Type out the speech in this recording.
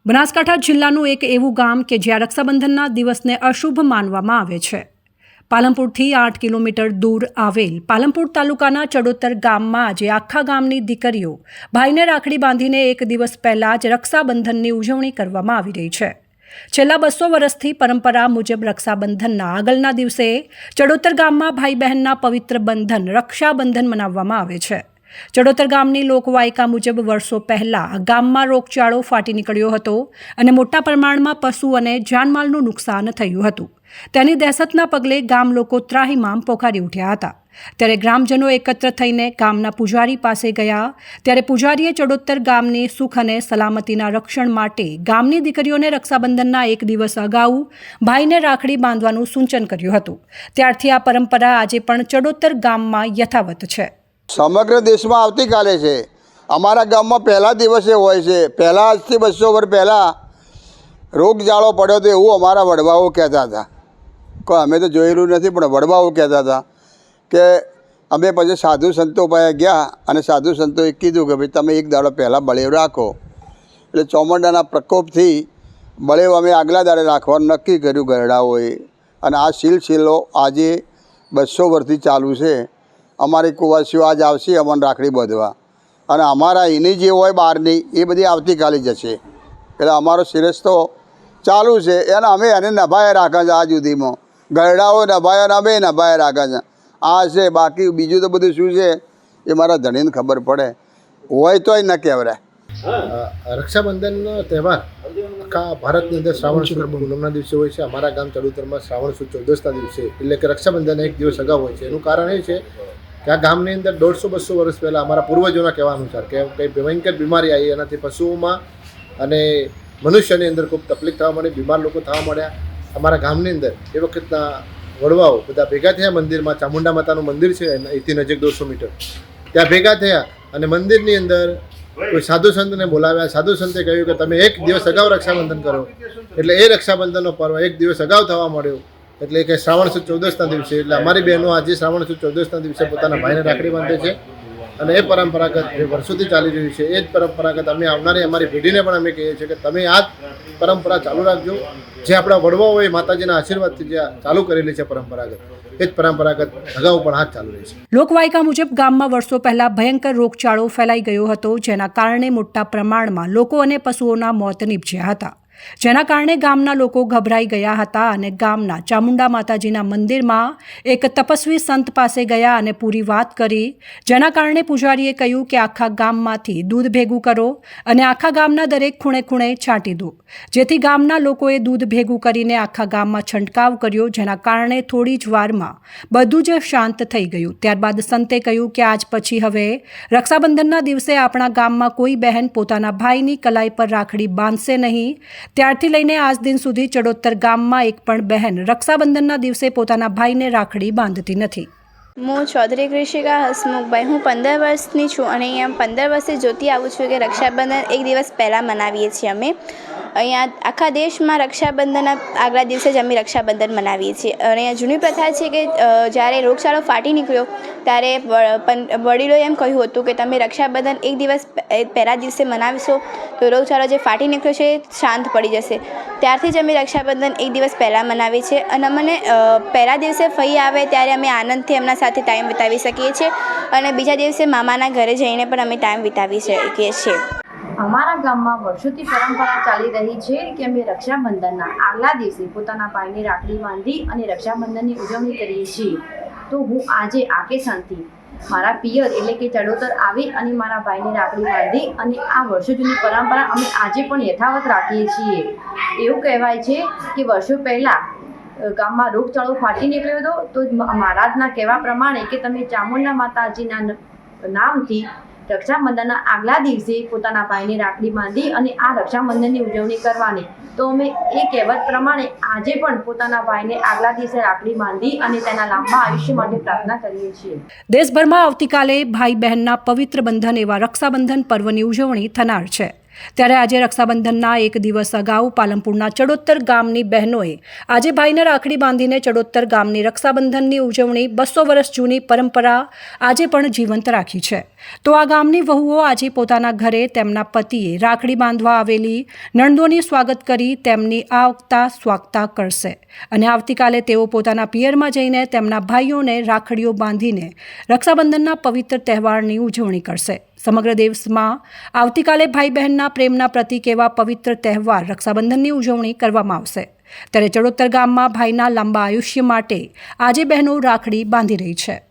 બનાસકાંઠા જિલ્લાનું એક એવું ગામ કે જ્યાં રક્ષાબંધનના દિવસને અશુભ માનવામાં આવે છે। પાલનપુરથી 8 કિલોમીટર દૂર આવેલ પાલનપુર તાલુકાના ચડોતર ગામમાં આજે આખા ગામની દીકરીઓ ભાઈને રાખડી બાંધીને એક દિવસ પહેલાં જ રક્ષાબંધનની ઉજવણી કરવામાં આવી રહી છે। છેલ્લા 200 વર્ષથી પરંપરા મુજબ રક્ષાબંધનના આગળના દિવસે ચડોતર ગામમાં ભાઈ બહેનના પવિત્ર બંધન રક્ષાબંધન મનાવવામાં આવે છે। ચડોતર ગામની લોકવાયકા મુજબ વર્ષો પહેલાં ગામમાં રોગચાળો ફાટી નીકળ્યો હતો અને મોટા પ્રમાણમાં પશુ અને જાનમાલનું નુકસાન થયું હતું। તેની દહેશતના પગલે ગામ લોકો ત્રાહિમામ પોકારી ઉઠ્યા હતા। ત્યારે ગ્રામજનો એકત્ર થઈને ગામના પૂજારી પાસે ગયા ત્યારે પૂજારીએ ચડોતર ગામની સુખ અને સલામતીના રક્ષણ માટે ગામની દીકરીઓને રક્ષાબંધનના એક દિવસ અગાઉ ભાઈને રાખડી બાંધવાનું સૂચન કર્યું હતું। ત્યારથી આ પરંપરા આજે પણ ચડોતર ગામમાં યથાવત છે। સમગ્ર દેશમાં આવતીકાલે છે। અમારા ગામમાં પહેલા દિવસે હોય છે। પહેલાં આજથી 200 વર્ષ પહેલાં રોગચાળો પડ્યો તો એવું અમારા વડવાઓ કહેતા હતા। કોઈ અમે તો જોયેલું નથી પણ વડવાઓ કહેતા હતા કે અમે પછી સાધુ સંતો પાસે ગયા અને સાધુ સંતોએ કીધું કે ભાઈ તમે એક દાડો પહેલાં બળેવ રાખો। એટલે ચોમરડાના પ્રકોપથી બળેવ અમે આગલા દાડે રાખવાનું નક્કી કર્યું ગરડાઓએ અને આ સિલસિલો આજે 200 વર્ષથી ચાલુ છે। અમારી કુવાસીઓ આજ આવશે અમને રાખડી બાંધવા અને અમારા એની જે હોય બહારની એ બધી આવતીકાલે જશે। એટલે અમારો શિરસ્તો ચાલુ છે અને અમે એને નભાયા રાખે છે। આજ સુધીમાં ગરડાઓ નભાયા ને અમે નભાયા રાખે છે। આ છે, બાકી બીજું તો બધું શું છે એ મારા ધણીને ખબર પડે હોય તોય ન કહેવાય। રક્ષાબંધનનો તહેવાર આખા ભારતની અંદર શ્રાવણ શુક્લ પૂનમના દિવસે હોય છે। અમારા ગામ ચડોતરમાં શ્રાવણ સુદ 14ના દિવસે એટલે કે રક્ષાબંધન એક દિવસ અગાઉ હોય છે। એનું કારણ એ છે કે આ ગામની અંદર 150-200 વર્ષ પહેલાં અમારા પૂર્વજોના કહેવા અનુસાર કે કંઈ ભયંકર બીમારી આવી એનાથી પશુઓમાં અને મનુષ્યની અંદર ખૂબ તકલીફ થવા માંડી, બીમાર લોકો થવા માંડ્યા। અમારા ગામની અંદર એ વખતના વડવાઓ બધા ભેગા થયા મંદિરમાં। ચામુંડા માતાનું મંદિર છે અહીંથી નજીક 200 મીટર, ત્યાં ભેગા થયા અને મંદિરની અંદર કોઈ સાધુ સંતને બોલાવ્યા। સાધુ સંતે કહ્યું કે તમે એક દિવસ અગાઉ રક્ષાબંધન કરો। એટલે એ રક્ષાબંધનનો પર્વ એક દિવસ અગાઉ થવા મળ્યો એટલે કે શ્રાવણ સુદ 14ના દિવસે। એટલે અમારી બહેનો આજે શ્રાવણ સુદ 14ના દિવસે પોતાના ભાઈને રાખડી બાંધે છે અને એ પરંપરાગત જે વર્ષોથી ચાલી રહ્યું છે એ જ પરંપરાગત અમે આવનારી અમારી પેઢીને પણ અમે કહીએ છીએ કે તમે આ જ પરંપરા ચાલુ રાખજો। જે આપણા વડવાઓએ માતાજીના આશીર્વાદથી જે ચાલુ કરેલી છે પરંપરાગત, એ જ પરંપરાગત અગાઉ પણ આ જ ચાલુ રહી છે। લોકવાયકા મુજબ ગામમાં વર્ષો પહેલા ભયંકર રોગચાળો ફેલાઈ ગયો હતો, જેના કારણે મોટા પ્રમાણમાં લોકો અને પશુઓના મોત નીપજ્યા હતા। જેના કારણે ગામના લોકો ગભરાઈ ગયા હતા અને ગામના ચામુંડા માતાજીના મંદિરમાં એક તપસ્વી સંત પાસે ગયા અને પૂરી વાત કરી। જેના કારણે પૂજારીએ કહ્યું કે આખા ગામમાંથી દૂધ ભેગું કરો અને આખા ગામના દરેક ખૂણે ખૂણે છાંટી દો, જેથી ગામના લોકોએ દૂધ ભેગું કરીને આખા ગામમાં છંટકાવ કર્યો, જેના કારણે થોડી જ વારમાં બધું જ શાંત થઈ ગયું। ત્યારબાદ સંતે કહ્યું કે આજ પછી હવે રક્ષાબંધનના દિવસે આપણા ગામમાં કોઈ બહેન પોતાના ભાઈની કલાઈ પર રાખડી બાંધશે નહીં। ત્યારથી લઈને આજ દિન સુધી ચડોતર ગામમાં એક પણ બહેન રક્ષાબંધનના દિવસે પોતાના ભાઈને રાખડી બાંધતી નથી। હું ચૌધરી કૃષિકા હસમુખભાઈ, હું 15 વર્ષની છું અને અહીંયા 15 વર્ષથી જોતી આવું છું કે રક્ષાબંધન એક દિવસ પહેલાં મનાવીએ છીએ અમે। અહીંયા આખા દેશમાં રક્ષાબંધનના આગલા દિવસે જ અમે રક્ષાબંધન મનાવીએ છીએ અને અહીંયા જૂની પ્રથા છે કે જ્યારે રોગચાળો ફાટી નીકળ્યો ત્યારે વડીલોએ એમ કહ્યું હતું કે તમે રક્ષાબંધન એક દિવસ પહેલા દિવસે મનાવશો તો રોગચાળો જે ફાટી નીકળ્યો છે એ શાંત પડી જશે। ત્યારથી જ અમે રક્ષાબંધન એક દિવસ પહેલાં મનાવીએ છીએ અને અમને પહેલા દિવસે ફઈ આવે ત્યારે અમે આનંદથી એમના સાથે ટાઈમ વિતાવી શકીએ છીએ અને બીજા દિવસે મામાના ઘરે જઈને પણ અમે ટાઈમ વિતાવી શકીએ છીએ। અમારા ગામમાં વર્ષોથી પરંપરા ચાલી રહી છે કે અમે રક્ષાબંધનના આગલા દિવસે પોતાના ભાઈને રાખડી બાંધી અને રક્ષાબંધનની ઉજવણી કરીએ છીએ। તો હું આજે આકેસણથી મારા પિયર એટલે કે ચડોતર આવી અને મારા ભાઈને રાખડી બાંધી અને આ વર્ષો જૂની પરંપરા અમે આજે પણ યથાવત રાખીએ છીએ। એવું કહેવાય છે કે વર્ષો પહેલાં ગામમાં રોગચાળો ફાટી નીકળ્યો હતો તો મહારાજના કહેવા પ્રમાણે કે તમે ચામુંડા માતાજીના નામથી રક્ષાબંધનના આગલા દિવસે પોતાના ભાઈને રાખડી બાંધી અને આ રક્ષાબંધનની ઉજવણી કરવાની। તો અમે એ કહેવત પ્રમાણે આજે પણ પોતાના ભાઈને આગલા દિવસે રાખડી બાંધી અને તેના લાંબા આયુષ્ય માટે પ્રાર્થના કરીએ છીએ। દેશભરમાં આવતીકાલે ભાઈ બહેનના પવિત્ર બંધન એવા રક્ષાબંધન પર્વની ઉજવણી થનાર છે। ત્યારે આજે રક્ષાબંધનના એક દિવસ અગાઉ પાલનપુરના ચડોતર ગામની બહેનોએ આજે ભાઈને રાખડી બાંધીને ચડોતર ગામની રક્ષાબંધનની ઉજવણી 200 વર્ષ જૂની પરંપરા આજે પણ જીવંત રાખી છે. તો આ ગામની વહુઓ આજે પોતાના ઘરે તેમના પતિએ રાખડી બાંધવા આવેલી નણંદોની સ્વાગત કરી તેમની આવતા સ્વાગતા કરશે અને આવતીકાલે તેઓ પોતાના પિયરમાં જઈને તેમના ભાઈઓને રાખડીઓ બાંધીને રક્ષાબંધનના પવિત્ર તહેવારની ઉજવણી કરશે. સમગ્ર દેશમાં આવતીકાલે ભાઈ બહેનના પ્રેમના પ્રતીક એવા પવિત્ર તહેવાર રક્ષાબંધનની ઉજવણી કરવામાં આવશે. ત્યારે ચડોતર ગામમાં ભાઈના લાંબા આયુષ્ય માટે આજે બહેનો રાખડી બાંધી રહી છે.